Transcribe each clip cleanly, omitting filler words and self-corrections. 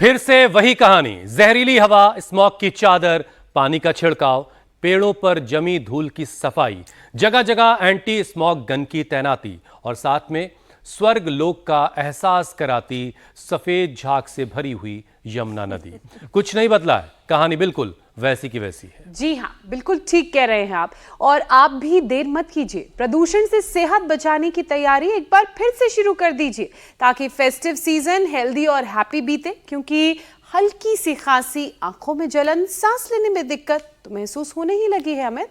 फिर से वही कहानी, जहरीली हवा, स्मॉग की चादर, पानी का छिड़काव, पेड़ों पर जमी धूल की सफाई, जगह जगह एंटी स्मॉग गन की तैनाती और साथ में स्वर्ग लोक का एहसास कराती सफेद झाग से भरी हुई यमुना नदी। कुछ नहीं बदला है, कहानी बिल्कुल वैसी की वैसी है। जी हाँ, बिल्कुल ठीक कह रहे हैं आप। और आप भी देर मत कीजिए, प्रदूषण से सेहत बचाने की तैयारी एक बार फिर से शुरू कर दीजिए ताकि फेस्टिव सीजन हेल्दी और हैप्पी बीते। क्योंकि हल्की सी खांसी, आंखों में जलन, सांस लेने में दिक्कत तो महसूस होने ही लगी है अमित।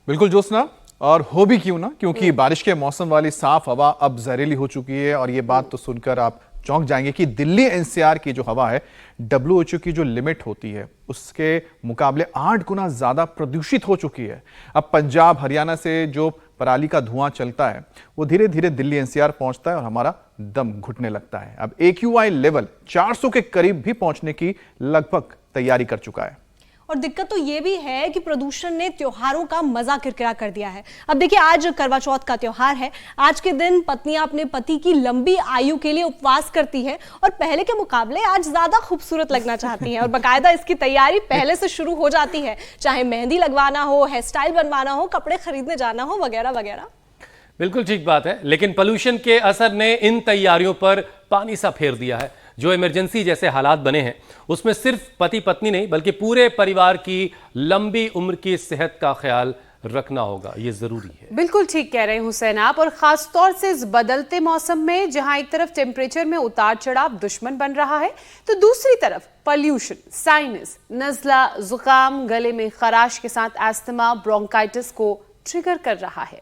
बिल्कुल ज्योत्सना, और हो भी क्यों ना, क्योंकि बारिश के मौसम वाली साफ हवा अब जहरीली हो चुकी है। और ये बात तो सुनकर आप चौंक जाएंगे कि दिल्ली एनसीआर की जो हवा है, WHO की जो लिमिट होती है उसके मुकाबले 8 गुना ज्यादा प्रदूषित हो चुकी है। अब पंजाब हरियाणा से जो पराली का धुआं चलता है वो धीरे धीरे दिल्ली एनसीआर पहुंचता है और हमारा दम घुटने लगता है। अब AQI लेवल 400 के करीब भी पहुंचने की लगभग तैयारी कर चुका है। और दिक्कत तो ये भी है कि प्रदूषण ने त्योहारों का मजा किरकिरा कर दिया है। अब देखिए, आज करवा चौथ का त्योहार है। आज के दिन पत्नियां अपने पति की लंबी आयु के लिए उपवास करती है और पहले के मुकाबले आज ज्यादा खूबसूरत लगना चाहती हैं और बाकायदा इसकी तैयारी पहले से शुरू हो जाती है, चाहे मेहंदी लगवाना हो, हेयर स्टाइल बनवाना हो, कपड़े खरीदने जाना हो, वगैरह वगैरह। बिल्कुल ठीक बात है, लेकिन पोल्यूशन के असर ने इन तैयारियों पर पानी सा फेर दिया है। जो इमरजेंसी जैसे हालात बने हैं उसमें सिर्फ पति पत्नी नहीं बल्कि पूरे परिवार की लंबी उम्र की सेहत का ख्याल रखना होगा, ये जरूरी है। बिल्कुल ठीक कह रहे हैं हुसैन आप। और खास तौर से इस बदलते मौसम में जहां एक तरफ टेम्परेचर में उतार चढ़ाव दुश्मन बन रहा है तो दूसरी तरफ पॉल्यूशन साइनस, नज़ला, जुकाम, गले में खराश के साथ एस्थमा, ब्रोंकाइटिस को ट्रिगर कर रहा है।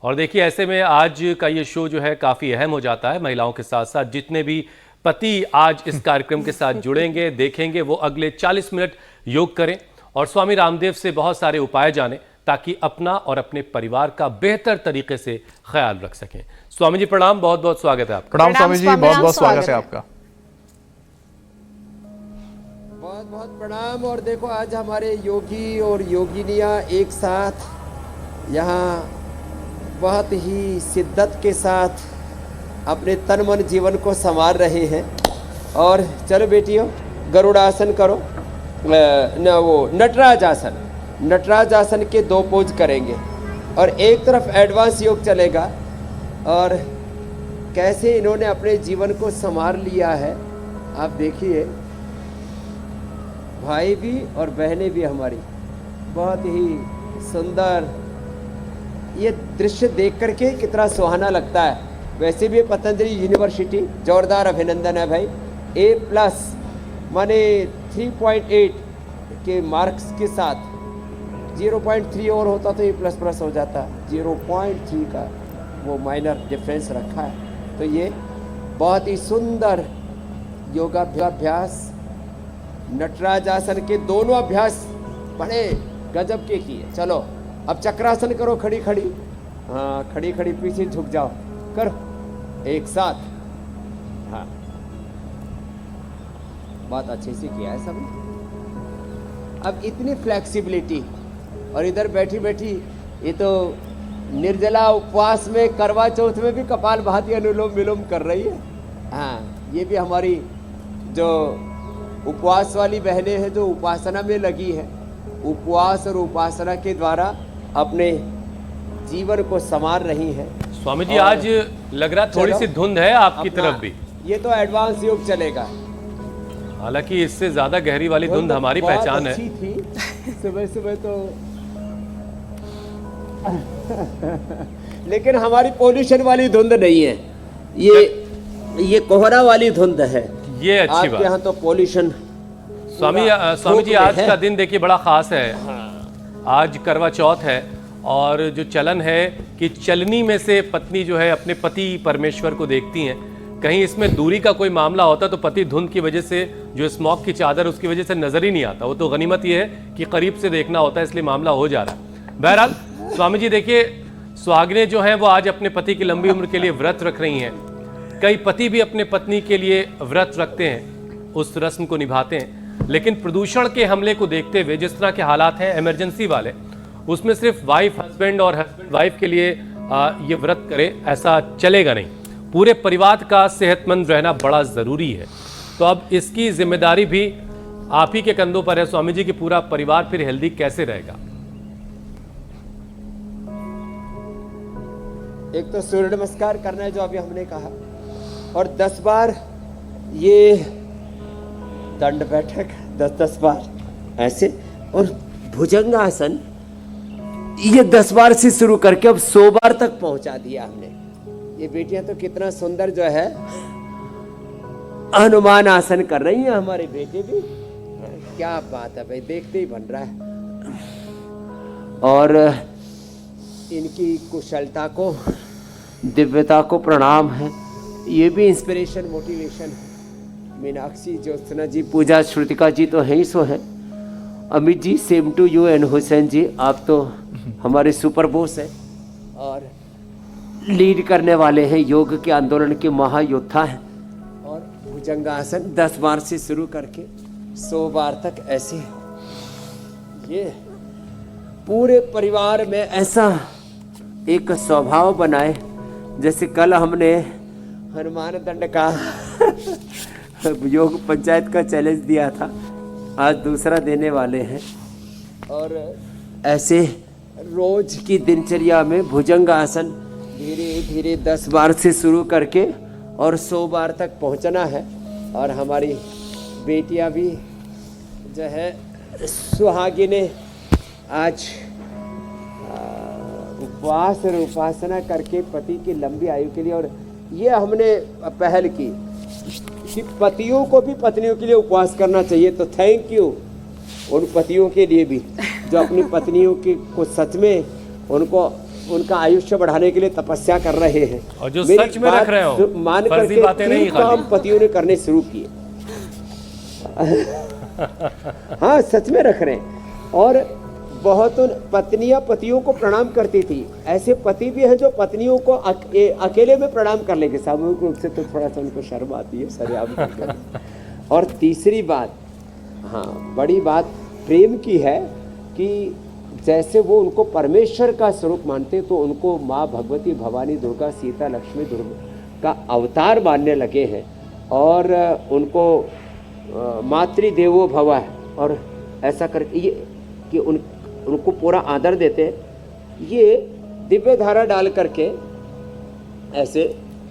और देखिए, ऐसे में आज का ये शो जो है काफी अहम हो जाता है। महिलाओं के साथ साथ जितने भी पति आज इस कार्यक्रम के साथ जुड़ेंगे, देखेंगे, वो अगले 40 मिनट योग करें और स्वामी रामदेव से बहुत सारे उपाय जानें ताकि अपना और अपने परिवार का बेहतर तरीके से ख्याल रख सकें। स्वामी जी प्रणाम, बहुत बहुत स्वागत है आपका। प्रणाम स्वामी जी, बहुत बहुत स्वागत है आपका। बहुत बहुत प्रणाम। और देखो, आज हमारे योगी और योगिनियाँ एक साथ यहाँ बहुत ही शिद्दत के साथ अपने तन मन जीवन को संवार रहे हैं। और चलो बेटियों, गरुड़ासन करो, वो नटराज आसन, नटराज आसन के 2 पोज करेंगे और एक तरफ एडवांस योग चलेगा। और कैसे इन्होंने अपने जीवन को संवार लिया है आप देखिए। भाई भी और बहनें भी हमारी बहुत ही सुंदर, ये दृश्य देख करके कितना सुहाना लगता है। वैसे भी पतंजलि यूनिवर्सिटी जोरदार अभिनंदन है भाई। A+ माने 3.8 के मार्क्स के साथ 0.3 और होता तो A++ हो जाता। 0.3 का वो माइनर डिफरेंस रखा है। तो ये बहुत ही सुंदर योगाभ्यास, नटराज आसन के दोनों अभ्यास बड़े गजब के किए। चलो अब चक्रासन करो, खड़ी खड़ी, हाँ खड़ी खड़ी, पीछे झुक जाओ, करो एक साथ। हाँ, बहुत अच्छे से किया है सब। अब इतनी फ्लेक्सिबिलिटी, और इधर बैठी बैठी ये तो निर्जला उपवास में, करवा चौथ में भी कपाल भाती अनुलोम विलोम कर रही है। हाँ, ये भी हमारी जो उपवास वाली बहनें हैं जो उपासना में लगी है, उपवास और उपासना के द्वारा अपने जीवन को संवार रही है। स्वामी जी, आज लग रहा थोड़ी सी धुंध है आपकी तरफ भी। ये तो एडवांस योग चलेगा, हालांकि इससे ज्यादा गहरी वाली धुंध हमारी पहचान है। अच्छी थी सुबह सुबह तो लेकिन हमारी पोल्यूशन वाली धुंध नहीं है, ये कोहरा वाली धुंध है। ये अच्छी बात। यहाँ तो पोल्यूशन। स्वामी जी, आज का दिन देखिए बड़ा खास है। आज करवा चौथ है और जो चलन है कि चलनी में से पत्नी जो है अपने पति परमेश्वर को देखती हैं। कहीं इसमें दूरी का कोई मामला होता तो पति धुंध की वजह से, जो स्मॉग की चादर उसकी वजह से नजर ही नहीं आता। वो तो गनीमत ये है कि करीब से देखना होता है, इसलिए मामला हो जा रहा है। बहरहाल स्वामी जी देखिए, सुहागिनें जो हैं वो आज अपने पति की लंबी उम्र के लिए व्रत रख रही हैं। कई पति भी अपने पत्नी के लिए व्रत रखते हैं, उस रस्म को निभाते हैं। लेकिन प्रदूषण के हमले को देखते हुए जिस तरह के हालात हैं इमरजेंसी वाले, उसमें सिर्फ वाइफ हस्बैंड और हस्बैंड वाइफ के लिए ये व्रत करे, ऐसा चलेगा नहीं। पूरे परिवार का सेहतमंद रहना बड़ा जरूरी है। तो अब इसकी जिम्मेदारी भी आप ही के कंधों पर है स्वामी जी कि पूरा परिवार फिर हेल्दी कैसे रहेगा। एक तो सूर्य नमस्कार करना है जो अभी हमने कहा, और 10 बार ये दंड बैठक 10-10 बार ऐसे, और भुजंगासन ये 10 बार से शुरू करके अब 100 बार तक पहुंचा दिया हमने। ये बेटियां तो कितना सुंदर जो है हनुमान आसन कर रही हैं, हमारे बेटे भी। क्या बात है भाई, देखते ही बन रहा है। और इनकी कुशलता को, दिव्यता को प्रणाम है। ये भी इंस्पिरेशन, मोटिवेशन है। मीनाक्षी, ज्योत्सना जी, पूजा, श्रुतिका जी तो हैं ही सो हैं। Amit ji, same to you, and Hussain ji, आप तो हमारे सुपर बॉस हैं और लीड करने वाले हैं, योग के आंदोलन के महायोद्धा हैं। और भुजंगासन 10 बार से शुरू करके 100 बार तक ऐसे, ये पूरे परिवार में ऐसा एक स्वभाव बनाए। जैसे कल हमने हनुमान दंड का योग पंचायत का चैलेंज दिया था, आज दूसरा देने वाले हैं। और ऐसे रोज की दिनचर्या में भुजंग आसन धीरे धीरे 10 बार से शुरू करके और 100 बार तक पहुंचना है। और हमारी बेटियां भी जो है सुहागिने आज उपवास और उपासना करके पति की लंबी आयु के लिए, और ये हमने पहल की कि पतियों को भी पत्नियों के लिए उपवास करना चाहिए। तो थैंक यू उन पतियों के लिए भी जो अपनी पत्नियों की को सच में उनको उनका आयुष्य बढ़ाने के लिए तपस्या कर रहे हैं, और जो सच में रख रहे हो, मान फर्जी बातें नहीं करके काम पतियों ने करने शुरू किए। हाँ, सच में रख रहे हैं। और बहुत पत्नियां पतियों को प्रणाम करती थी। ऐसे पति भी हैं जो पत्नियों को अकेले में प्रणाम कर लेंगे, सामूहिक रूप से तो थोड़ा सा उनको शर्म आती है, सरेआम करके। और तीसरी बात, हाँ बड़ी बात प्रेम की है कि जैसे वो उनको परमेश्वर का स्वरूप मानते, तो उनको माँ भगवती, भवानी, दुर्गा, सीता, लक्ष्मी, दुर्गा का अवतार मानने लगे हैं। और उनको मातृदेवो भव, और ऐसा करके ये कि उनको पूरा आदर देते हैं। ये दिव्य धारा डाल करके ऐसे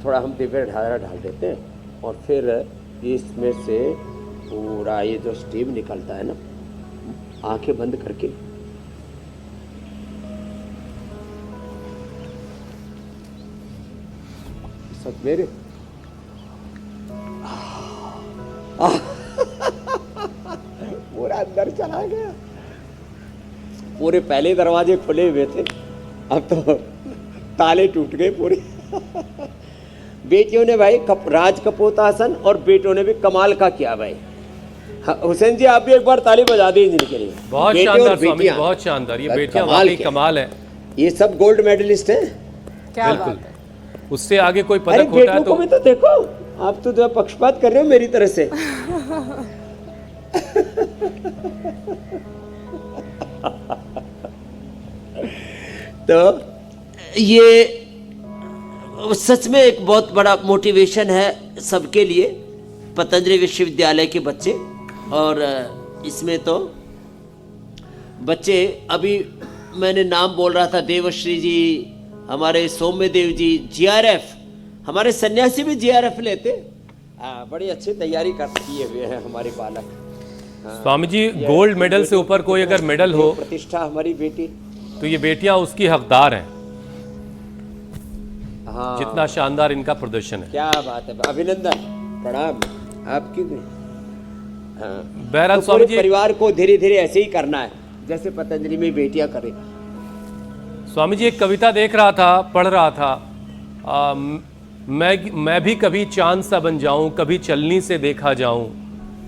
थोड़ा हम दिव्य धारा डाल देते हैं, और फिर इसमें से पूरा ये जो स्टीम निकलता है ना, आंखें बंद करके सब मेरे पूरा अंदर चला गया। पूरे पहले दरवाजे खुले हुए थे, अब तो ताले टूट गए पूरे। बेटियों ने भाई राज कपूत आसन, और बेटों ने भी कमाल का किया भाई। हुसैन जी, आप भी एक बार ताली बजा दीजिए इनके लिए। बहुत शानदार स्वामी, बहुत शानदार। ये बेटियां वाकई कमाल है। ये सब गोल्ड मेडलिस्ट हैं। क्या बिल्कुल, बात है। उससे आगे कोई अरे पदक होता है बेटों को भी तो देखो, आप तो जो पक्षपात कर रहे हो मेरी तरह से। तो ये सच में एक बहुत बड़ा मोटिवेशन है सबके लिए, पतंजलि विश्वविद्यालय के बच्चे। और इसमें तो बच्चे, अभी मैंने नाम बोल रहा था, देवश्री जी, हमारे सौम्य देव जी, जीआरएफ, हमारे सन्यासी भी जीआरएफ लेते। बड़ी अच्छी तैयारी कर किए हुए हैं हमारे बालक। स्वामी जी, गोल्ड मेडल से ऊपर कोई अगर मेडल हो, प्रतिष्ठा हमारी बेटी, तो ये बेटियां उसकी हकदार हैं। हाँ, जितना शानदार इनका प्रदर्शन है। क्या बात है, अभिनंदन, प्रणाम आपकी। हाँ, बहरहाल तो स्वामी पूरे जी, परिवार को धीरे धीरे ऐसे ही करना है जैसे पतंजलि में बेटियां करें। स्वामी जी, एक कविता देख रहा था, पढ़ रहा था। मैं भी कभी चांद सा बन जाऊं, कभी चलनी से देखा जाऊं,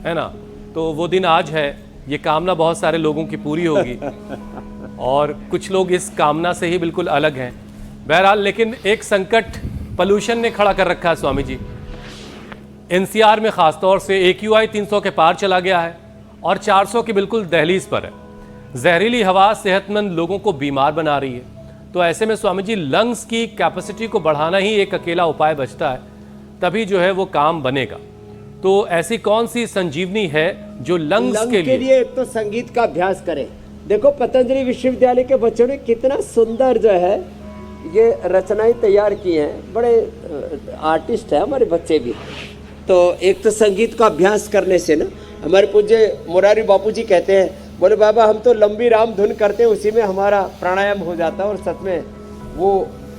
है ना। तो वो दिन आज है। ये कामना बहुत सारे लोगों की पूरी होगी, और कुछ लोग इस कामना से ही बिल्कुल अलग हैं। बहरहाल, लेकिन एक संकट पोल्यूशन ने खड़ा कर रखा है स्वामी जी। एनसीआर में खासतौर से AQI 300 के पार चला गया है, और 400 की बिल्कुल दहलीज पर है। जहरीली हवा सेहतमंद लोगों को बीमार बना रही है। तो ऐसे में स्वामी जी, लंग्स की कैपेसिटी को बढ़ाना ही एक अकेला उपाय बचता है, तभी जो है वो काम बनेगा। तो ऐसी कौन सी संजीवनी है जो लंग्स लंग के लिए एक तो संगीत का अभ्यास करें। देखो पतंजलि विश्वविद्यालय के बच्चों ने कितना सुंदर जो है ये रचनाएं तैयार की हैं। बड़े आर्टिस्ट हैं हमारे बच्चे भी। तो एक तो संगीत का अभ्यास करने से ना, हमारे पूज्य मुरारी बापू जी कहते हैं, बोले बाबा हम तो लंबी राम धुन करते हैं, उसी में हमारा प्राणायाम हो जाता है। और सच में वो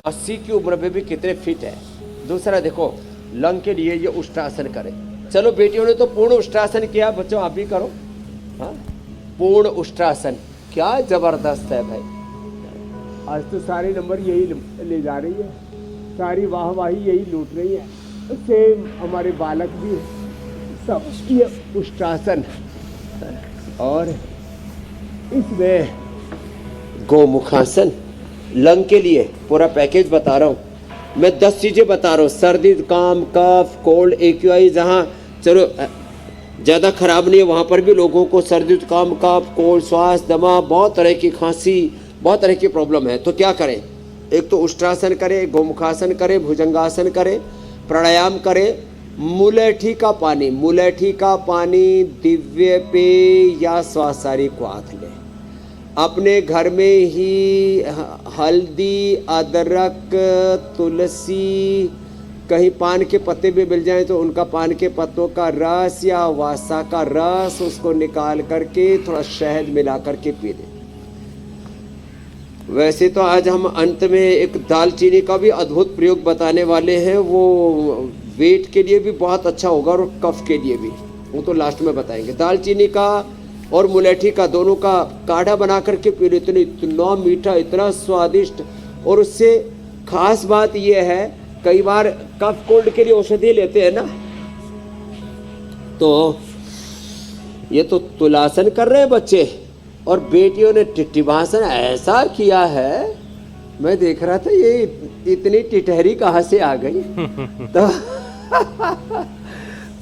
80 की उम्र में भी कितने फिट है। दूसरा देखो लंग के लिए ये उष्टासन करें। चलो बेटियों ने तो पूर्ण उष्टासन किया, बच्चों आप भी करो। हाँ, पूर्ण उष्टासन क्या जबरदस्त है भाई। आज तो सारे नंबर यही ले जा रही है, सारी वाहवाही यही लूट रही है। सेम हमारे बालक भी सब ये उष्टासन। और इसमें गोमुखासन लंग के लिए पूरा पैकेज बता रहा हूँ मैं। 10 चीजें बता रहा हूँ, सर्दी जुकाम कफ कोल्ड AQI, जहाँ चलो ज़्यादा खराब नहीं है वहाँ पर भी लोगों को सर्दी जुकाम कफ कोल्ड श्वास दमा बहुत तरह की खांसी बहुत तरह की प्रॉब्लम है। तो क्या करें, एक तो उष्ट्रासन करें, गोमुखासन करें, भुजंगासन करें, प्राणायाम करें। मुलेठी का पानी दिव्य पेय या स्वासारी क्वाथ लें। अपने घर में ही हल्दी अदरक तुलसी, कहीं पान के पत्ते भी मिल जाएं तो उनका पान के पत्तों का रस या वासा का रस उसको निकाल करके थोड़ा शहद मिला करके पी लें। वैसे तो आज हम अंत में एक दालचीनी का भी अद्भुत प्रयोग बताने वाले हैं, वो वेट के लिए भी बहुत अच्छा होगा और कफ के लिए भी, वो तो लास्ट में बताएंगे। दालचीनी का और मुलेठी का दोनों का काढ़ा बना करके पी लेते हैं, इतना मीठा इतना स्वादिष्ट। और उससे खास बात यह है, कई बार कफ कोल्ड के लिए औषधि लेते हैं ना, तो ये तो तुलासन कर रहे हैं बच्चे और बेटियों ने टिट्टिभासन ऐसा किया है। मैं देख रहा था ये इतनी टिटहरी कहाँ से आ गई। तो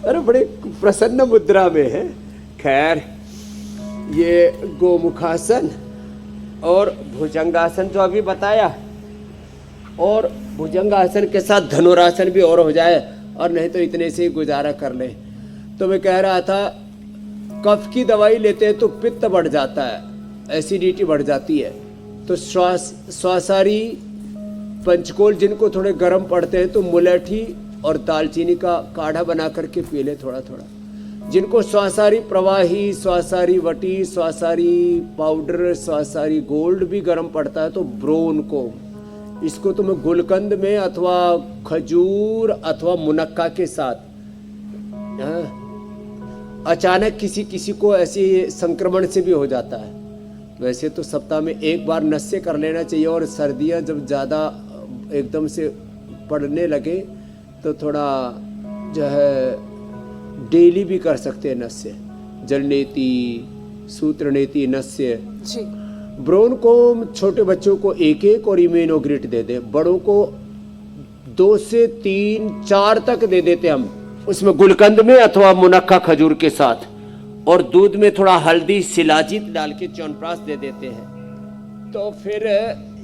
अरे बड़े प्रसन्न मुद्रा में है। खैर ये गोमुखासन और भुजंगासन जो अभी बताया, और भुजंगासन के साथ धनुरासन भी और हो जाए, और नहीं तो इतने से ही गुजारा कर ले। तो मैं कह रहा था कफ की दवाई लेते हैं तो पित्त बढ़ जाता है, एसिडिटी बढ़ जाती है। तो श्वासारी पंचकोल जिनको थोड़े गर्म पड़ते हैं तो मुलेठी और दालचीनी का काढ़ा बना करके पी ले थोड़ा थोड़ा। जिनको श्वासारी प्रवाही, श्वासारी वटी, श्वासारी पाउडर, श्वासारी गोल्ड भी गर्म पड़ता है तो ब्रोन को, इसको तुम्हें गुलकंद में अथवा खजूर अथवा मुनक्का के साथ, अचानक किसी को ऐसे संक्रमण से भी हो जाता है। वैसे तो सप्ताह में एक बार नस्य कर लेना चाहिए, और सर्दियाँ जब ज़्यादा एकदम से पड़ने लगे तो थोड़ा जो है डेली भी कर सकते हैं नस्य, जलनेति सूत्रनेति नस्य। जी। ब्रोन को छोटे बच्चों को 1-1 और इम्यूनोग्रिट दे दें, बड़ों को 2 से 3-4 तक दे देते हम, उसमें गुलकंद में अथवा मुनक्का खजूर के साथ, और दूध में थोड़ा हल्दी शिलाजीत डाल के च्यवनप्राश दे देते हैं। तो फिर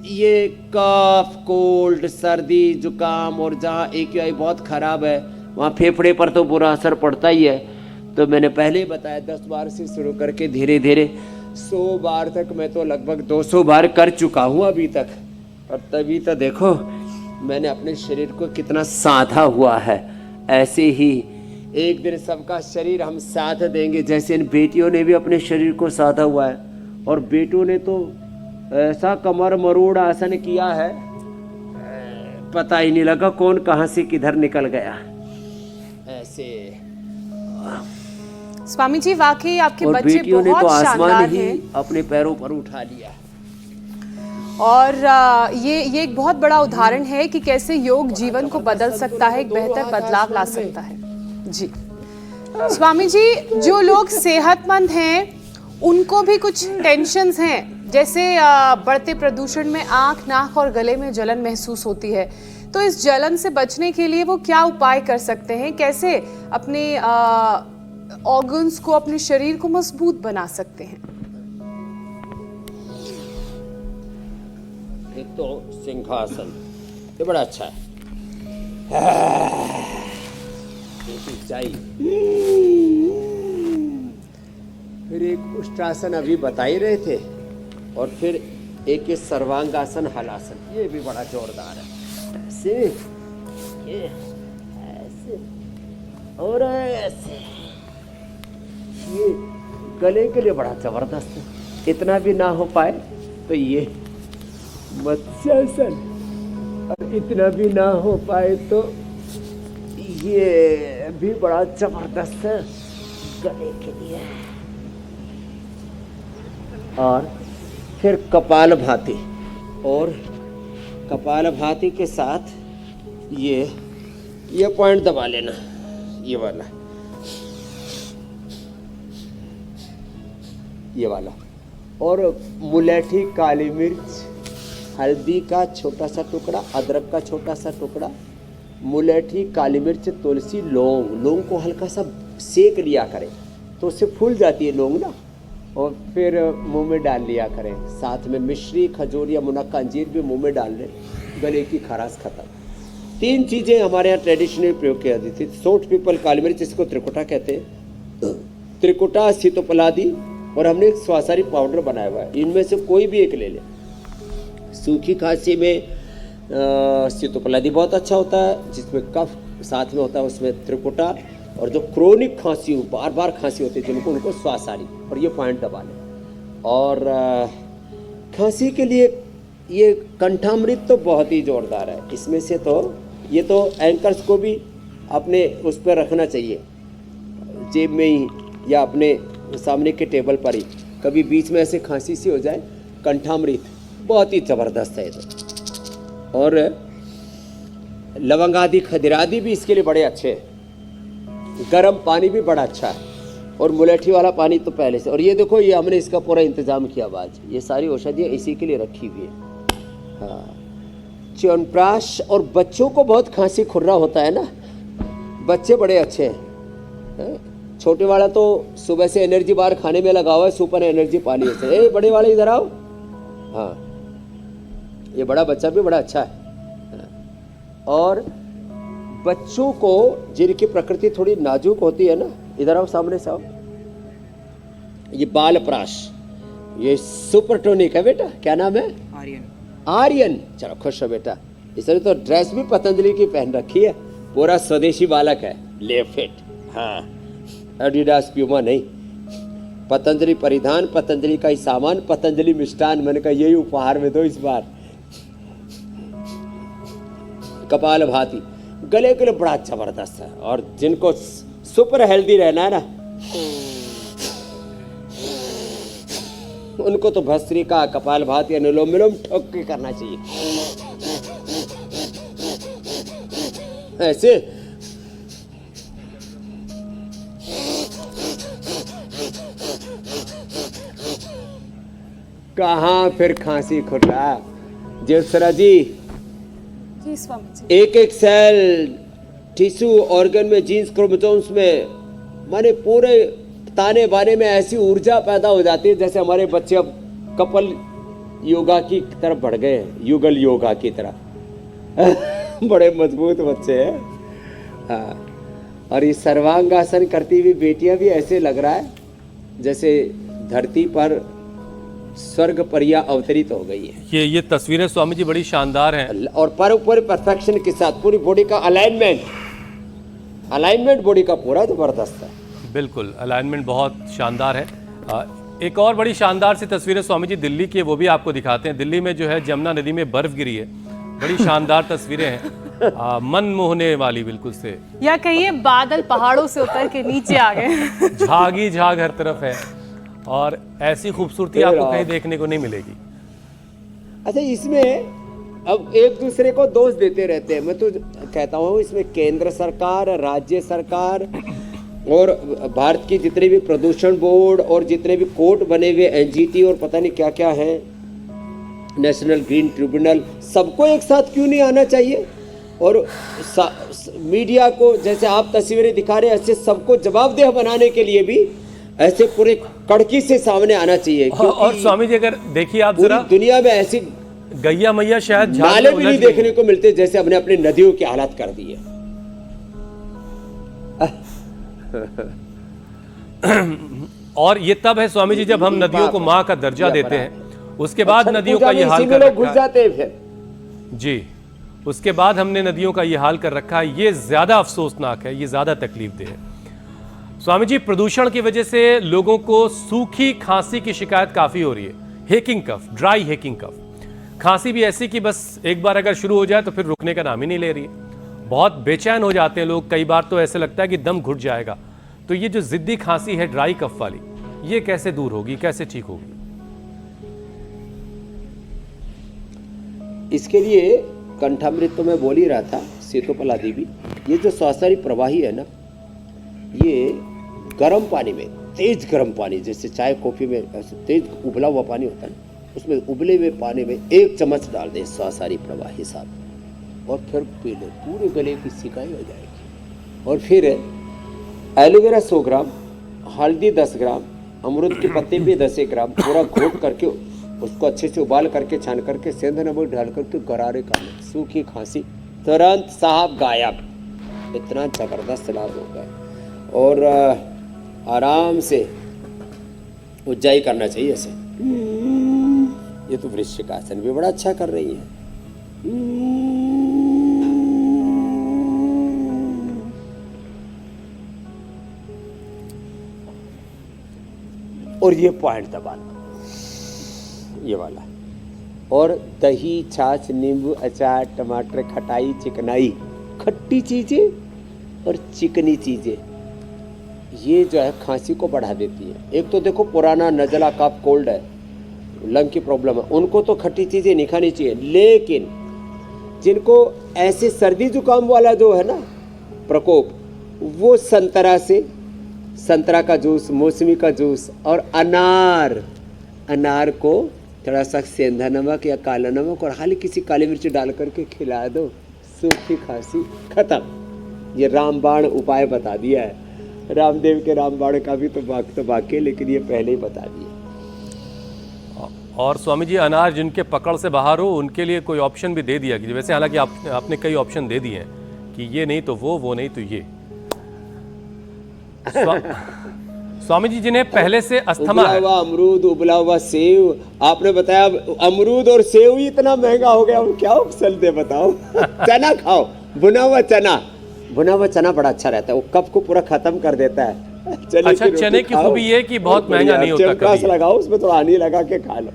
ये कफ कोल्ड सर्दी जुकाम, और जहाँ AQI बहुत ख़राब है वहाँ फेफड़े पर तो बुरा असर पड़ता ही है। तो मैंने पहले ही बताया 10 बार से शुरू करके धीरे धीरे 100 बार तक, मैं तो लगभग 200 बार कर चुका हूँ अभी तक। और तभी तो देखो मैंने अपने शरीर को कितना साधा हुआ है। ऐसे ही एक दिन सबका शरीर हम साथ देंगे, जैसे इन बेटियों ने भी अपने शरीर को साधा हुआ है। और बेटों ने तो ऐसा कमर मरोड़ आसन किया है, पता ही नहीं लगा कौन कहाँ से किधर निकल गया। ऐसे स्वामी जी वाकई आपके और बच्चे बेटियों ने बहुत तो आसमान शानदार ही हैं। अपने पैरों पर उठा लिया। और ये एक बहुत बड़ा उदाहरण है कि कैसे योग जीवन को बदल सकता है, एक बेहतर बदलाव ला सकता है। जी स्वामी जी, जो लोग सेहतमंद हैं उनको भी कुछ टेंशन्स हैं, जैसे बढ़ते प्रदूषण में आंख नाक और गले में जलन महसूस होती है। तो इस जलन से बचने के लिए वो क्या उपाय कर सकते हैं, कैसे अपने ऑर्गन्स को, अपने शरीर को मजबूत बना सकते हैं? एक तो सिंहासन, ये बड़ा अच्छा है। एक ऊंचाई, फिर एक उष्ट्रासन अभी बता ही रहे थे, और फिर एक ये सर्वांगासन हलासन, ये भी बड़ा जोरदार है। ऐसे, ये ऐसे और ऐसे, ये गले के लिए बड़ा जबरदस्त है। इतना भी ना हो पाए तो ये मत्स्यासन, और इतना भी ना हो पाए तो ये भी बड़ा जबरदस्त है गले के लिए। और फिर कपालभाति, और कपालभाति के साथ ये पॉइंट दबा लेना, ये वाला, ये वाला, और मुलेठी, काली मिर्च, हल्दी का छोटा सा टुकड़ा, अदरक का छोटा सा टुकड़ा, मुलेठी, काली मिर्च, तुलसी, लौंग को हल्का सा सेक लिया करें तो उससे फूल जाती है लौंग ना, और फिर मुंह में डाल लिया करें। साथ में मिश्री, खजूर या मुनक्का, अंजीर भी मुंह में डाल लें, गले की खराश खत्म। 3 चीज़ें हमारे यहाँ ट्रेडिशनल प्रयोग की जाती थी। सोंठ, पीपल, काली मिर्च, इसको त्रिकुटा कहते हैं, त्रिकुटा, सीतोपलादी, और हमने एक स्वासारी पाउडर बनाया हुआ है। इनमें से कोई भी एक ले लें। सूखी खांसी में सीतोपलादी बहुत अच्छा होता है, जिसमें कफ साथ में होता है, उसमें त्रिकुटा, और जो क्रोनिक खांसी हो, बार बार खांसी होती है जिनको, उनको स्वासारी, और ये पॉइंट दबा लें। और खांसी के लिए ये कंठामृत तो बहुत ही जोरदार है। इसमें से तो ये तो एंकर्स को भी अपने उस पर रखना चाहिए, जेब में ही या अपने सामने के टेबल पर ही। कभी बीच में ऐसे खांसी सी हो जाए, कंठामृत बहुत ही ज़बरदस्त है ये तो। और लवंगादि, खदिरादि भी इसके लिए बड़े अच्छे हैं। गर्म पानी भी बड़ा अच्छा है, और मुलेठी वाला पानी तो पहले से। और ये देखो, ये हमने इसका पूरा इंतज़ाम किया आज, ये सारी औषधियाँ इसी के लिए रखी हुई है। हाँ, च्यवनप्राश, और बच्चों को बहुत खांसी खुर्रा होता है ना, बच्चे बड़े अच्छे हैं। छोटे वाला तो सुबह से एनर्जी बार खाने में लगा हुआ है, सुपर एनर्जी पानी से। ए बड़े वाले इधर आओ। हाँ, ये बड़ा बच्चा भी बड़ा अच्छा है। और बच्चों को जिनकी प्रकृति थोड़ी नाजुक होती है ना, इधर आओ, सामने से आओ। ये बालप्राश, ये सुपर टॉनिक है बेटा। क्या नाम है? आर्यन। चलो खुश हो बेटा। इसने तो ड्रेस भी पतंजलि की पहन रखी है, पूरा स्वदेशी बालक है, ले फिट। हाँ, एडिडास, प्यूमा नहीं, पतंजलि परिधान, पतंजलि का ही सामान, पतंजलि मिष्ठान। मैंने कहा यही उपहार में दो इस बार। कपालभाति गले के लिए बड़ा जबरदस्त है, और जिनको सुपर हेल्दी रहना है ना, उनको तो भस्त्रिका, कपालभाति, अनुलोम विलोम ठोक के करना चाहिए ऐसे। कहाँ फिर खांसी खुर्रा। जेसरा जी, स्वामी जी। एक सेल, टिश्यू, ऑर्गन में, जीन्स, क्रोमोसोम्स में, माने पूरे ताने बाने में ऐसी ऊर्जा पैदा हो जाती है जैसे हमारे बच्चे अब कपल योगा की तरफ बढ़ गए हैं, युगल योगा की तरफ। बड़े मजबूत बच्चे हैं। हाँ, और ये सर्वांगासन करती हुई बेटियां भी ऐसे लग रहा है जैसे धरती पर स्वर्ग परिया अवतरित हो गई है। ये तस्वीरें स्वामी जी बड़ी शानदार हैं, और पूरे परफेक्शन के साथ पूरी बॉडी का अलाइनमेंट बॉडी का पूरा जबरदस्त है। बिल्कुल, अलाइनमेंट बहुत शानदार है। एक और बड़ी शानदार सी तस्वीरें स्वामी जी दिल्ली की, वो भी आपको दिखाते हैं। दिल्ली में जो है जमुना नदी में बर्फ गिरी है, बड़ी शानदार तस्वीरें हैं, मन मोहने वाली बिल्कुल से। या कहिए बादल पहाड़ों से उतर के नीचे आ गए। झाग ही झाग हर तरफ है, और ऐसी खूबसूरती आपको कहीं देखने को नहीं मिलेगी। अच्छा, इसमें अब एक दूसरे को दोष देते रहते हैं। मैं तो कहता हूँ इसमें केंद्र सरकार, राज्य सरकार और भारत की जितने भी प्रदूषण बोर्ड और जितने भी कोर्ट बने हुए, एनजीटी और पता नहीं क्या क्या है, नेशनल ग्रीन ट्रिब्यूनल, सबको एक साथ क्यों नहीं आना चाहिए? और मीडिया को, जैसे आप तस्वीरें दिखा रहे हैं, ऐसे सबको जवाबदेह बनाने के लिए भी ऐसे पूरे कड़की से सामने आना चाहिए। और स्वामी जी अगर देखिए आप जरा, दुनिया में ऐसी गैया मैया शायद नाले भी नहीं देखने को मिलते जैसे हमने अपनी नदियों की हालत कर दी है। और ये तब है स्वामी जी जब हम नदियों को माँ का दर्जा देते हैं, उसके बाद नदियों का ये हाल कर घुस रखा जाते हैं फिर। है जी, उसके बाद हमने नदियों का ये हाल कर रखा है। ये ज्यादा अफसोसनाक है, ये ज्यादा तकलीफदेह है। स्वामी जी, प्रदूषण की वजह से लोगों को सूखी खांसी की शिकायत काफी हो रही है, हेकिंग कफ, ड्राई हेकिंग कफ। खांसी भी ऐसी कि बस एक बार अगर शुरू हो जाए तो फिर रुकने का नाम ही नहीं ले रही है। बहुत बेचैन हो जाते हैं लोग, कई बार तो ऐसे लगता है कि दम घुट जाएगा। तो ये जो जिद्दी खांसी है ड्राई कफ वाली, ये कैसे दूर होगी, कैसे ठीक होगी? इसके लिए कंठामृत तो मैं बोल ही रहा था, सेतोपला देवी। ये जो स्वासारी प्रवाही है ना, ये गर्म पानी में, तेज गर्म पानी, जैसे चाय कॉफी में ऐसे तेज उबला हुआ पानी होता है, उसमें उबले हुए पानी में 1 चम्मच डाल दें स्वासारी प्रवाही साहब, और फिर पी लें, पूरे गले की सिकाई हो जाएगी। और फिर एलोवेरा 100 ग्राम, हल्दी 10 ग्राम, अमरूद के पत्ते भी 10 ग्राम, पूरा घोट करके उसको अच्छे से उबाल करके छान करके सेंध नमक डाल करके गरारे कर लें। सूखी खांसी तुरंत साहब गायब। इतना ज़बरदस्त इलाज होता है। और आराम से उज्जाई करना चाहिए ऐसे। ये तो वृश्चिक आसन भी बड़ा अच्छा कर रही है। और ये पॉइंट दबाना, ये वाला। और दही, छाछ, नींबू, अचार, टमाटर, खटाई, चिकनाई, खट्टी चीज़ें और चिकनी चीज़ें, ये जो है खांसी को बढ़ा देती है। एक तो देखो पुराना नज़ला कफ कोल्ड है, लंग की प्रॉब्लम है, उनको तो खट्टी चीज़ें नहीं खानी चाहिए। लेकिन जिनको ऐसे सर्दी जुकाम वाला जो है ना प्रकोप, वो संतरा का जूस, मौसमी का जूस और अनार को थोड़ा सा सेंधा नमक या काला नमक और हाल किसी काली मिर्च डाल करके खिला दो, सूखी खांसी खत्म। ये रामबाण उपाय बता दिया है। रामदेव के रामबाण का भी तो बाकी है, लेकिन ये पहले ही बता दिया। और स्वामी जी, अनार जिनके पकड़ से बाहर हो उनके लिए कोई ऑप्शन भी दे दिया कि वैसे, हालांकि आपने कई ऑप्शन दे दिए हैं कि ये नहीं तो वो नहीं तो ये। स्वामी जी, जिन्हें पहले से अस्थमा है, उबला हुआ अमरूद, उबला हुआ सेव, आपने बताया अमरूद और सेव ही इतना महंगा हो गया, वो क्या ऑप्शन दे बताओ। चना खाओ, बुना हुआ चना बड़ा अच्छा रहता है, वो कफ को पूरा खत्म कर देता है। अच्छा, चने की खूबी ये कि बहुत महंगा नहीं होता कभी। लगाओ उसमें थोड़ा हनी लगा के खा लो।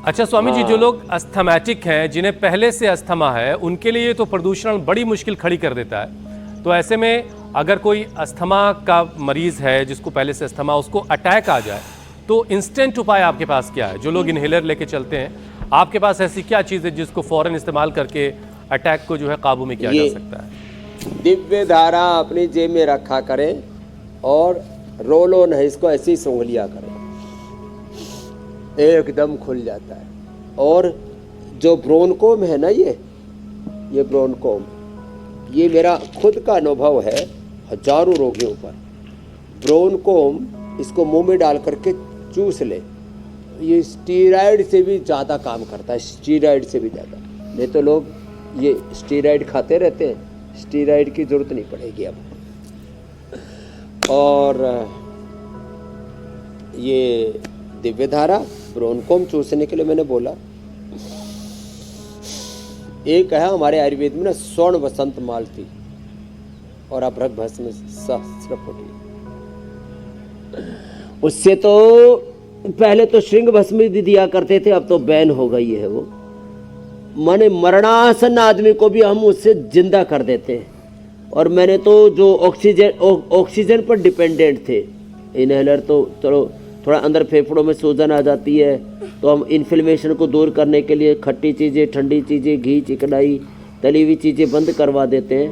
अच्छा स्वामी जी, जो लोग अस्थमैटिक हैं, जिन्हें पहले से अस्थमा है, उनके लिए तो प्रदूषण बड़ी मुश्किल खड़ी कर देता है। तो ऐसे में अगर कोई अस्थमा का मरीज है जिसको पहले से अस्थमा, उसको अटैक आ जाए, तो इंस्टेंट उपाय आपके पास क्या है? जो लोग इनहेलर लेके चलते हैं, आपके पास ऐसी क्या चीज़ है जिसको फौरन इस्तेमाल करके अटैक को जो है काबू में किया जा सकता है? दिव्य धारा अपनी जेब में रखा करें और रोल ऑन है, इसको ऐसे ही सूंघ लिया करें, एकदम खुल जाता है। और जो ब्रोनकोम है ना, ये ब्रोनकोम, ये मेरा खुद का अनुभव है हजारों रोगियों पर। ब्रोनकोम, इसको मुंह में डाल करके चूस ले, ये स्टीरॉयड से भी ज़्यादा काम करता है, स्टीरॉयड से भी ज़्यादा। नहीं तो लोग ये स्टीरॉयड खाते रहते हैं, स्टीरॉयड की जरूरत नहीं पड़ेगी अब। और ये दिव्य धारा, ब्रोनकोम चूसने के लिए मैंने बोला। एक है हमारे आयुर्वेद में ना, स्वर्ण वसंत मालती और अभ्रक भस्म सहस्रपुटी। उससे तो पहले तो श्रृंग भस्म दिया करते थे, अब तो बैन हो गई है वो। माने मरणासन आदमी को भी हम उससे जिंदा कर देते हैं। और मैंने तो जो ऑक्सीजन पर डिपेंडेंट थे, इनहेलर तो चलो थोड़ा अंदर फेफड़ों में सूजन आ जाती है, तो हम इन्फ्लेमेशन को दूर करने के लिए खट्टी चीज़ें, ठंडी चीज़ें, घी, चिकनाई, तली हुई चीज़ें बंद करवा देते हैं।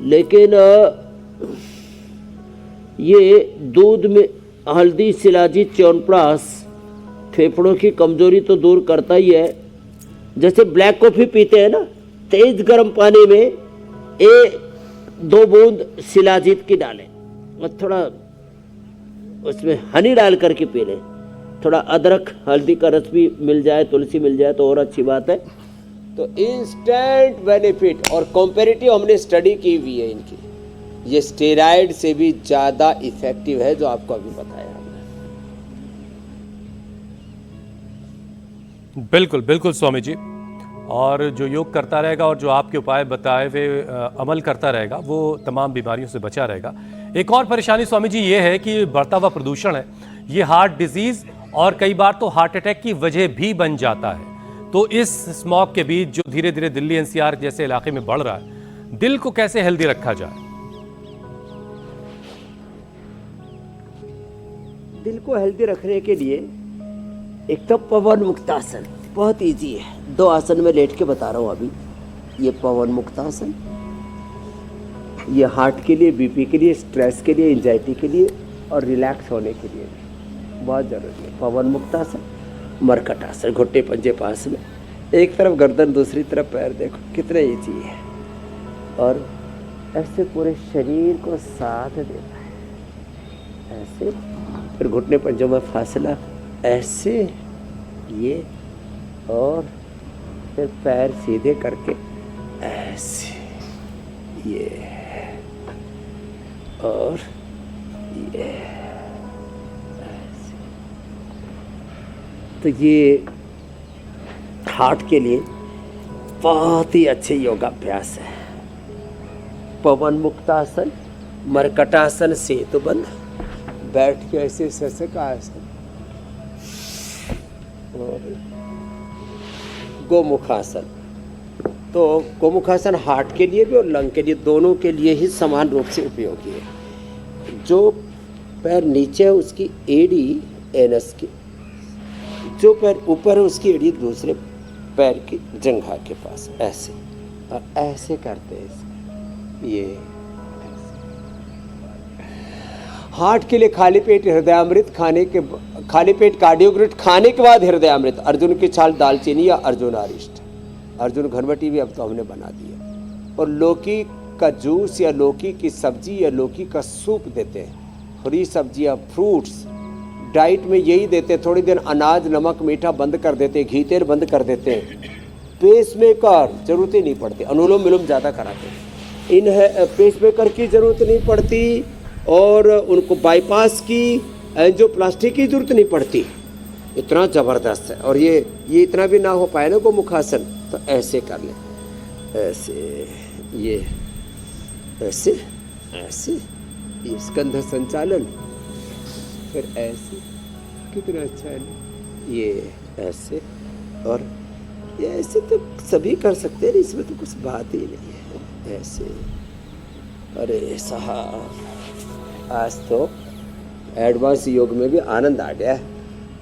लेकिन ये दूध में हल्दी, शिलाजीत, च्यवनप्राश फेफड़ों की कमजोरी तो दूर करता ही है। जैसे ब्लैक कॉफ़ी पीते हैं ना, तेज गर्म पानी में 2 बूंद शिलाजीत की डालें और थोड़ा उसमें हनी डाल करके पी लें। थोड़ा अदरक, हल्दी का रस भी मिल जाए, तुलसी मिल जाए तो और अच्छी बात है। तो इंस्टेंट बेनिफिट। और कंपैरेटिव हमने स्टडी की हुई है इनकी, ये स्टेरॉइड से भी ज़्यादा इफेक्टिव है, जो आपको अभी बताया हमने। बिल्कुल बिल्कुल स्वामी जी, और जो योग करता रहेगा और जो आपके उपाय बताए हुए अमल करता रहेगा वो तमाम बीमारियों से बचा रहेगा। एक और परेशानी स्वामी जी ये है कि बढ़ता हुआ प्रदूषण है, ये हार्ट डिजीज और कई बार तो हार्ट अटैक की वजह भी बन जाता है। तो इस स्मॉग के बीच जो धीरे धीरे दिल्ली एनसीआर जैसे इलाके में बढ़ रहा है, दिल को कैसे हेल्दी रखा जाए? दिल को हेल्दी रखने के लिए एक तो पवन मुक्तासन बहुत इजी है। 2 आसन में लेट के बता रहा हूँ अभी। ये पवन मुक्तासन, ये हार्ट के लिए, बीपी के लिए, स्ट्रेस के लिए, एंजाइटी के लिए और रिलैक्स होने के लिए बहुत ज़रूरी है। पवन मुक्तासन, मरकटासन, घुट्टे पंजे पास में, एक तरफ गर्दन दूसरी तरफ पैर, देखो कितने इजी है। और ऐसे पूरे शरीर को साथ देता है, ऐसे। फिर घुटने पंजों में फासला, ऐसे, ये, और फिर पैर सीधे करके ऐसे, ये, और ये, ऐसे। तो ये हार्ट के लिए बहुत ही अच्छे योगाभ्यास है। पवन मुक्तासन, मरकटासन, सेतुबंध, बैठ के ऐसे ससका आसन, और गोमुखासन। तो गोमुखासन हार्ट के लिए भी और लंग के लिए, दोनों के लिए ही समान रूप से उपयोगी है। जो पैर नीचे है उसकी एड़ी एनस की, जो पैर ऊपर है उसकी एड़ी दूसरे पैर की जंघा के पास, ऐसे और ऐसे करते हैं इसको। ये हार्ट के लिए खाली पेट हृदयामृत खाने के, खाली पेट कार्डियोग्रिट खाने के बाद हृदयामृत, अर्जुन की छाल दालचीनी या अर्जुन आरिष्ट, अर्जुन घनवटी भी अब तो हमने बना दिया। और लौकी का जूस या लौकी की सब्जी या लौकी का सूप देते हैं। हरी सब्जियां, फ्रूट्स डाइट में यही देते हैं। थोड़ी देर अनाज, नमक, मीठा बंद कर देते हैं, घी तेल बंद कर देते हैं। पेसमेकर जरूरत ही नहीं पड़ती, अनुलोम विलोम ज़्यादा कराते हैं। पेसमेकर की ज़रूरत नहीं पड़ती और उनको बाईपास की, एंजियोप्लास्टी की जरूरत नहीं पड़ती। इतना ज़बरदस्त है। और ये इतना भी ना हो पाए ना को मुखासन, तो ऐसे कर ले, ऐसे, ये ऐसे, ऐसे, ये स्कंध संचालन, फिर ऐसे, कितना अच्छा है। ये ऐसे और ये ऐसे तो सभी कर सकते हैं, इसमें तो कुछ बात ही नहीं है। ऐसे, अरे साहब, आज तो एडवांस योग में भी आनंद आ गया।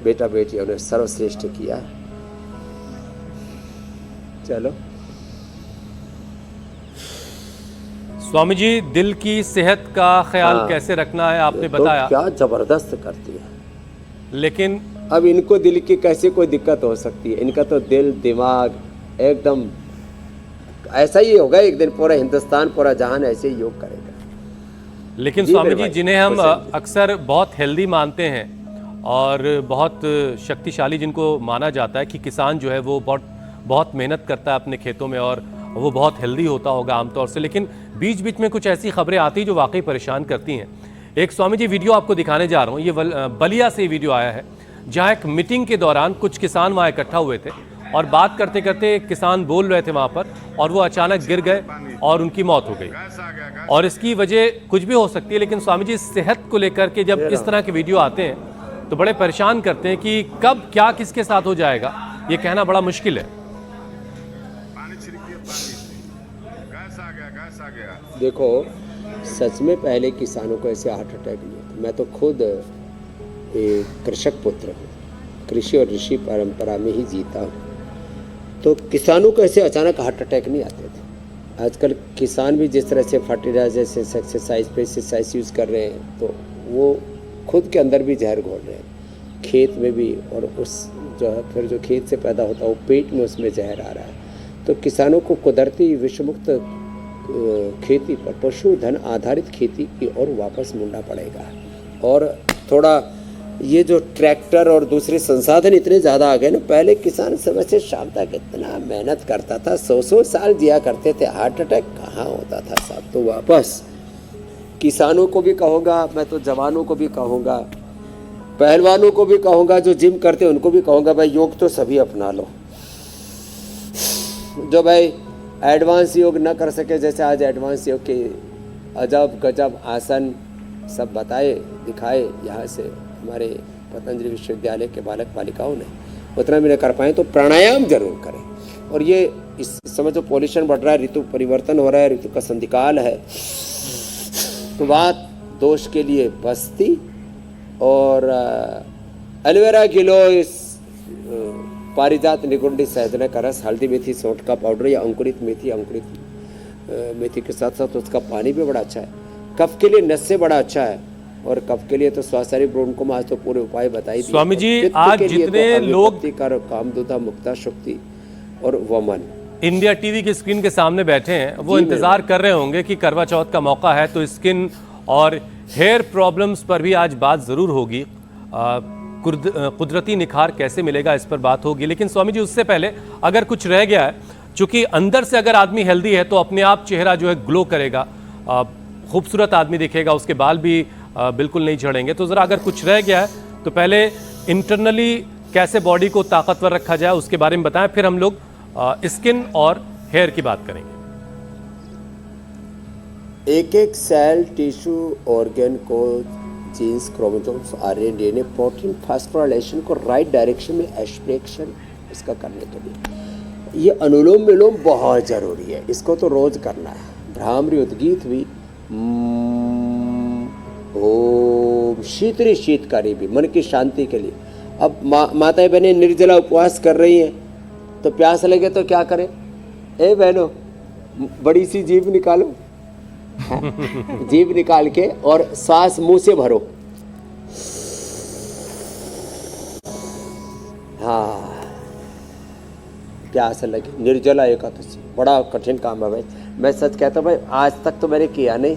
बेटा बेटियों ने सर्वश्रेष्ठ किया। चलो स्वामी जी, दिल की सेहत का ख्याल कैसे रखना है आपने बताया, तो क्या जबरदस्त करती है। लेकिन अब इनको दिल की कैसे कोई दिक्कत हो सकती है? इनका तो दिल दिमाग एकदम ऐसा ही होगा। एक दिन पूरा हिंदुस्तान, पूरा जहान ऐसे ही योग करेगा। लेकिन जी स्वामी मेरे जी, भाई, जिन्हें हम हुसैन जी। अक्सर बहुत हेल्दी मानते हैं और बहुत शक्तिशाली जिनको माना जाता है कि किसान जो है वो बहुत मेहनत करता है अपने खेतों में और वो बहुत हेल्दी होता होगा आमतौर से, लेकिन बीच बीच में कुछ ऐसी खबरें आती जो वाकई परेशान करती हैं। एक स्वामी जी वीडियो आपको दिखाने जा रहा हूँ। ये बलिया से वीडियो आया है, जहाँ एक मीटिंग के दौरान कुछ किसान वहाँ इकट्ठा हुए थे और बात करते करते किसान बोल रहे थे वहाँ पर, और वो अचानक गिर गए और उनकी मौत हो गई। और इसकी वजह कुछ भी हो सकती है, लेकिन स्वामी जी सेहत को लेकर के जब इस तरह के वीडियो आते हैं तो बड़े परेशान करते हैं कि कब क्या किसके साथ हो जाएगा, ये कहना बड़ा मुश्किल है। देखो, सच में पहले किसानों को ऐसे हार्ट अटैक नहीं होता। मैं तो खुद एक कृषक पुत्र हूँ, कृषि और ऋषि परंपरा में ही जीता हूँ। तो किसानों को ऐसे अचानक हार्ट अटैक नहीं आते थे। आजकल किसान भी जिस तरह से फर्टिलाइजर से एक्सरसाइज पेस्टिसाइड्स यूज़ कर रहे हैं, तो वो खुद के अंदर भी जहर घोल रहे हैं, खेत में भी, और उस जो है फिर जो खेत से पैदा होता है वो पेट में उसमें जहर आ रहा है। तो किसानों को कुदरती विषमुक्त खेती पर, पशुधन आधारित खेती की ओर वापस मुड़ना पड़ेगा। और थोड़ा ये जो ट्रैक्टर और दूसरे संसाधन इतने ज़्यादा आ गए ना, पहले किसान सुबह से शाम तक इतना मेहनत करता था, 100 साल जिया करते थे, हार्ट अटैक कहाँ होता था साहब। तो वापस किसानों को भी कहूँगा, मैं तो जवानों को भी कहूँगा, पहलवानों को भी कहूँगा, जो जिम करते हैं उनको भी कहूँगा, भाई योग तो सभी अपना लो। जो भाई एडवांस योग ना कर सके, जैसे आज एडवांस योग के अजब गजब आसन सब बताए दिखाए यहाँ से हमारे पतंजलि विश्वविद्यालय के बालक बालिकाओं ने, उतना भी न कर पाए तो प्राणायाम जरूर करें। और ये इस समय जो पॉल्यूशन बढ़ रहा है, ऋतु परिवर्तन हो रहा है, ऋतु का संधिकाल है, तो बात दोष के लिए बस्ती और एलोवेरा गिलोइस, पारिजात निगुंडी सहजन का रस, हल्दी मेथी सौंठ का पाउडर या अंकुरित मेथी के साथ साथ उसका पानी भी बड़ा अच्छा है। कफ के लिए नस्से बड़ा अच्छा है, और कफ के लिए तो स्वास्थ्य ब्रोन को आज तो पूरे उपाय बताई दिए। स्वामी जी, आज जितने लोग कामदुधा मुक्ता शक्ति और वमन इंडिया टीवी की स्क्रीन के सामने बैठे हैं, वो इंतजार कर रहे होंगे कि करवा चौथ का मौका है तो स्किन और हेयर प्रॉब्लम्स पर भी आज बात जरूर होगी। कुदरती निखार कैसे मिलेगा इस पर बात होगी। लेकिन स्वामी जी, उससे पहले अगर कुछ रह गया है, चूंकि अंदर से अगर आदमी हेल्दी है तो अपने आप चेहरा जो है ग्लो करेगा, खूबसूरत आदमी दिखेगा, उसके बाल भी बिल्कुल नहीं झड़ेंगे। तो ज़रा अगर कुछ रह गया है तो पहले इंटरनली कैसे बॉडी को ताकतवर रखा जाए उसके बारे में बताएं, फिर हम लोग स्किन और हेयर की बात करेंगे। एक एक सेल, टिश्यू, ऑर्गन को genes, chromosomes, RNA, protein phosphorylation को राइट डायरेक्शन में एस्पिरेशन इसका करने के लिए ये अनुलोम विलोम बहुत ज़रूरी है। इसको तो रोज़ करना है। भ्रामरी उद्गीत भी, ओम, शीतरी शीतकारी भी, मन की शांति के लिए। अब माताएं बहनें निर्जला उपवास कर रही हैं तो प्यास लगे तो क्या करें? ए बहनों, बड़ी सी जीभ निकालो, जीभ निकाल के और सांस मुंह से भरो। हाँ, प्यास लगे। निर्जला एकादशी बड़ा कठिन काम है भाई। मैं सच कहता हूँ भाई, आज तक तो मैंने किया नहीं,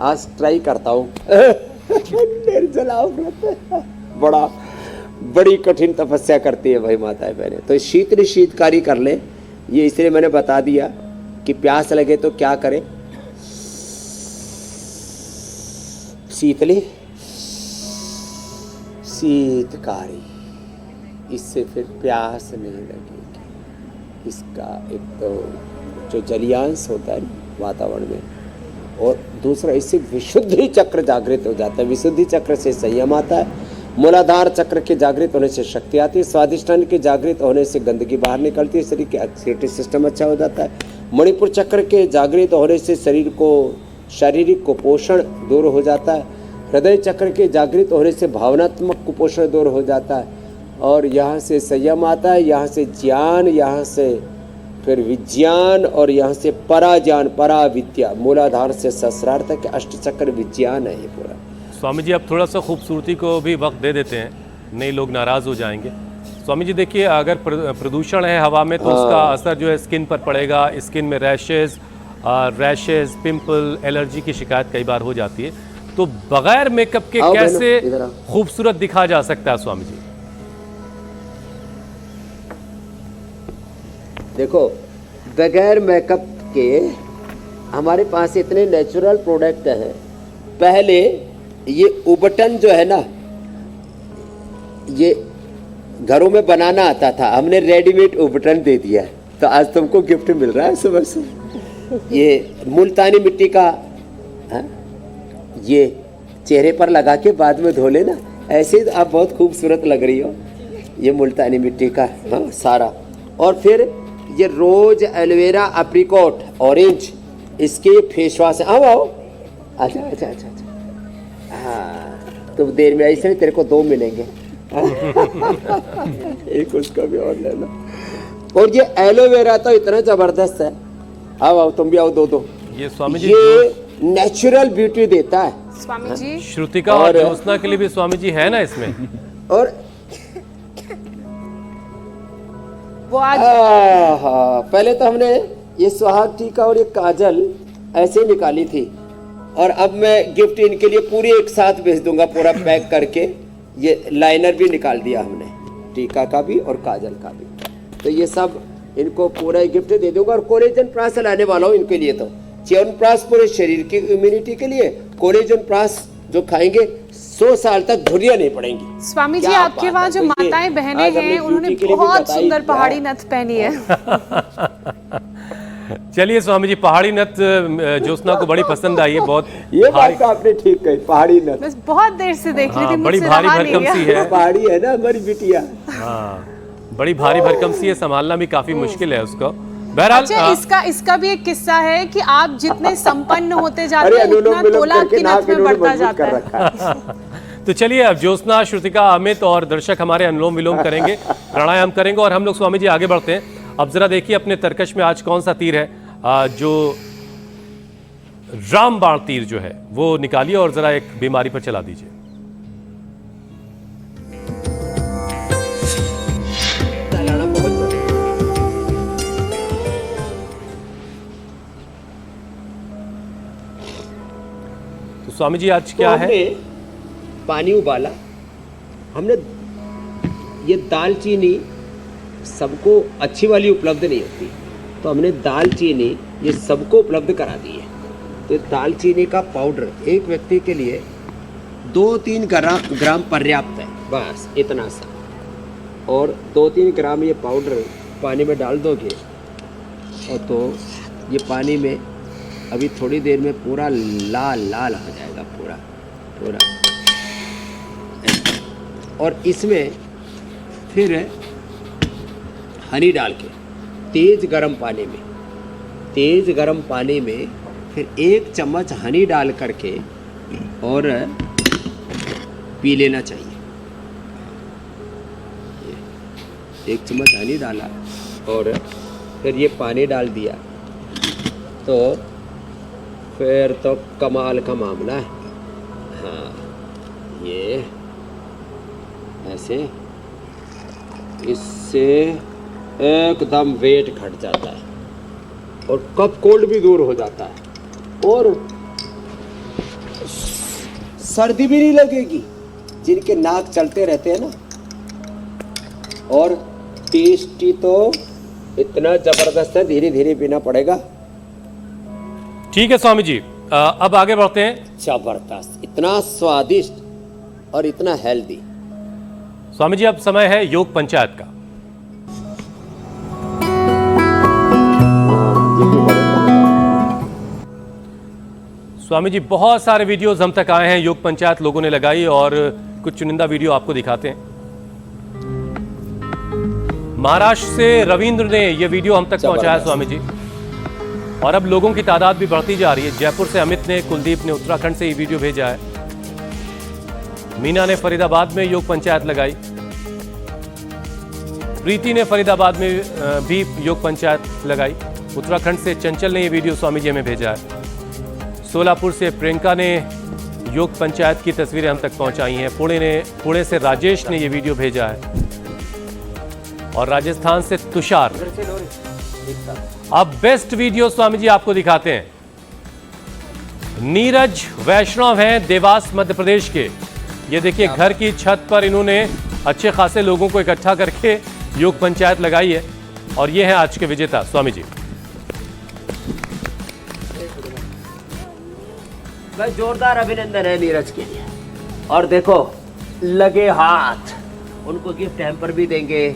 आज ट्राई करता हूँ। निर्जला बड़ी कठिन तपस्या करती है भाई माताएं बहनें। तो शीतली शीतकारी कर ले, ये इसलिए मैंने बता दिया कि प्यास लगे तो क्या करें। शीतली शीतकारी, इससे फिर प्यास नहीं लगेगी। इसका एक तो जो जलियांश होता है वातावरण में, और दूसरा इससे विशुद्धि चक्र जागृत हो जाता है। विशुद्धि चक्र से संयम आता है। मूलाधार चक्र के जागृत होने से शक्ति आती है। स्वादिष्ठान के जागृत होने से गंदगी बाहर निकलती है, शरीर के एक्सीडेटरी सिस्टम अच्छा हो जाता है। मणिपुर चक्र के जागृत होने से शरीर को शारीरिक कुपोषण दूर हो जाता है। हृदय चक्र के जागृत होने से भावनात्मक कुपोषण दूर हो जाता है। और यहाँ से संयम आता है, यहाँ से ज्ञान, यहाँ से फिर विज्ञान, और यहाँ से पराज्ञान, पराविद्या। मूलाधार से सहस्रार तक अष्टचक्र विज्ञान है ये पूरा। स्वामी जी, अब थोड़ा सा खूबसूरती को भी वक्त दे देते हैं, नहीं लोग नाराज़ हो जाएंगे। स्वामी जी देखिए, अगर प्रदूषण है हवा में तो उसका असर जो है स्किन पर पड़ेगा। स्किन में रैशेज़, पिंपल, एलर्जी की शिकायत कई बार हो जाती है। तो बगैर मेकअप के कैसे खूबसूरत दिखा जा सकता है स्वामी जी? देखो, बगैर मेकअप के हमारे पास इतने नेचुरल प्रोडक्ट हैं। पहले ये उबटन जो है ना, ये घरों में बनाना आता था, हमने रेडीमेड उबटन दे दिया है, तो आज तुमको गिफ्ट मिल रहा है सुबह से। ये मुल्तानी मिट्टी का, हाँ, ये चेहरे पर लगा के बाद में धो लेना, ऐसे ही आप बहुत खूबसूरत लग रही हो। ये मुल्तानी मिट्टी का, हाँ, सारा। और फिर ये रोज, एलोवेरा, अप्रिकॉट, ऑरेंज, इसके फेस वॉश। आओ आओ, अच्छा अच्छा अच्छा अच्छा, हाँ, तुम देर में ऐसे तेरे को 2 मिलेंगे। एक उसका भी और लेना। और ये एलोवेरा तो इतना जबरदस्त है। आओ आओ, तुम भी आओ, 2-2। ये स्वामी जी ये नेचुरल ब्यूटी देता है स्वामी जी। श्रुतिका और ज्योत्सना के लिए भी स्वामी जी है ना इसमें। और वो आज हाँ, पहले तो हमने ये सुहाग टीका और ये काजल ऐसे निकाली थी, और अब मैं गिफ्ट इनके लिए पूरी एक साथ भेज दूंगा, पूरा पैक करके। ये लाइनर भी निकाल दिया हमने, टीका का भी और काजल का भी। तो ये सब इनको पूरा गिफ्ट दे दूंगा, और कोलेजन प्राश लाने वाला हूँ इनके लिए। तो च्यवनप्राश पूरे शरीर की इम्यूनिटी के लिए, कोलेजनप्राश जो खाएंगे 100 साल तक धुरियां नहीं पड़ेंगी। स्वामी जी, क्या आपके बात वहाँ है, जो तो ये माताएं बहनें आज हमने हैं उन्होंने ड्यूटी के लिए भी बहुत बताई सुंदर दिया पहाड़ी है। नथ पहनी है। चलिए स्वामी जी, पहाड़ी नथ ज्योत्सना को बड़ी पसंद आई है, बहुत ये बात तो आपने ठीक कही, पहाड़ी नथ। बस बहुत देर से देख रही थी, हाँ, बड़ी मुझसे भारी रहा नहीं भरकम सी गया। है। पहाड़ी है ना हमारी बिटिया। हाँ, बड़ी भारी भरकम सी है, संभालना भी काफी मुश्किल है उसको। बहरहाल अच्छा, इसका भी एक किस्सा है कि आप जितने संपन्न होते जाते अरे हैं अनुलोम उतना विलोम तोला करके की नाक नथ में इन्होंने बढ़ता मजबूत जाता कर है। रखा है। तो चलिए, अब ज्योत्सना, श्रुतिका, अमित और दर्शक हमारे अनुलोम विलोम करेंगे, प्राणायाम करेंगे और हम लोग स्वामी जी आगे बढ़ते हैं। अब जरा देखिए अपने तरकश में आज कौन सा तीर है, जो रामबाण तीर जो है वो निकालिए और जरा एक बीमारी पर चला दीजिए। तो स्वामी जी आज क्या है? हमने पानी उबाला, हमने ये दालचीनी सबको अच्छी वाली उपलब्ध नहीं होती, तो हमने दालचीनी ये सबको उपलब्ध करा दी है। तो दालचीनी का पाउडर एक व्यक्ति के लिए 2-3 ग्राम पर्याप्त है, बस इतना सा। और 2-3 ग्राम ये पाउडर पानी में डाल दोगे और तो ये पानी में अभी थोड़ी देर में पूरा लाल लाल हो जाएगा, पूरा पूरा। और इसमें फिर हनी डाल के तेज़ गरम पानी में फिर 1 चम्मच हनी डाल करके और पी लेना चाहिए। 1 चम्मच हनी डाला और फिर ये पानी डाल दिया, तो फिर तो कमाल का मामला है। हाँ, ये ऐसे इससे एकदम वेट घट जाता है और कफ कोल्ड भी दूर हो जाता है और सर्दी भी नहीं लगेगी जिनके नाक चलते रहते हैं ना। और टेस्टी तो इतना जबरदस्त है, धीरे धीरे पीना पड़ेगा। ठीक है स्वामी जी, अब आगे बढ़ते हैं। जबरदस्त, इतना स्वादिष्ट और इतना हेल्दी। स्वामी जी, अब समय है योग पंचायत का। स्वामी जी, बहुत सारे वीडियोस हम तक आए हैं, योग पंचायत लोगों ने लगाई और कुछ चुनिंदा वीडियो आपको दिखाते हैं। महाराष्ट्र से रविंद्र ने यह वीडियो हम तक पहुंचाया स्वामी जी, और अब लोगों की तादाद भी बढ़ती जा रही है। जयपुर से अमित ने, कुलदीप ने उत्तराखंड से ये वीडियो भेजा है। मीना ने फरीदाबाद में योग पंचायत लगाई, प्रीति ने फरीदाबाद में भी योग पंचायत लगाई। उत्तराखंड से चंचल ने ये वीडियो स्वामी जी में भेजा है। सोलापुर से प्रियंका ने योग पंचायत की तस्वीरें हम तक पहुंचाई हैं। पुणे से राजेश ने ये वीडियो भेजा है और राजस्थान से तुषार। अब बेस्ट वीडियो स्वामी जी आपको दिखाते हैं। नीरज वैष्णव हैं देवास मध्य प्रदेश के। ये देखिए, घर की छत पर इन्होंने अच्छे खासे लोगों को इकट्ठा करके योग पंचायत लगाई है और ये हैं आज के विजेता स्वामी जी। बस जोरदार अभिनंदन है नीरज के लिए। और देखो, लगे हाथ, उनको गिफ्ट हैम्पर भी देंगे।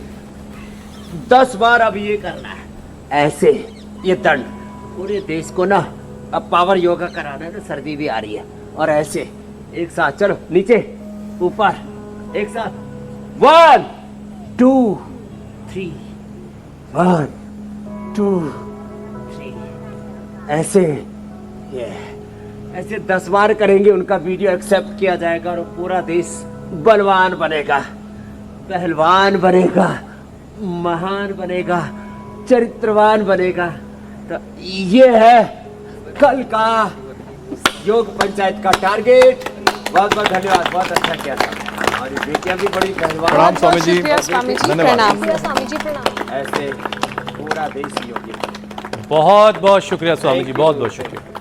10 बार अब ये करना है ऐसे, ये दंड पूरे देश को ना अब पावर योगा कराना है ना, सर्दी भी आ रही है। और ऐसे एक साथ चलो, नीचे ऊपर, एक साथ 1 2 3 1 2 3 ऐसे। ये ऐसे 10 बार करेंगे, उनका वीडियो एक्सेप्ट किया जाएगा और पूरा देश बलवान बनेगा, पहलवान बनेगा, महान बनेगा, चरित्रवान बनेगा। तो ये है कल का योग पंचायत का टारगेट। बहुत बहुत धन्यवाद, बहुत अच्छा किया था। और ये बेटियां भी बड़ी पहलवान। प्रणाम स्वामी जी, शुक्रिया स्वामी जी, धन्यवाद। प्रणाम। स्वामी जी प्रणाम। ऐसे पूरा देश योगी। बहुत बहुत शुक्रिया स्वामी जी, बहुत बहुत शुक्रिया।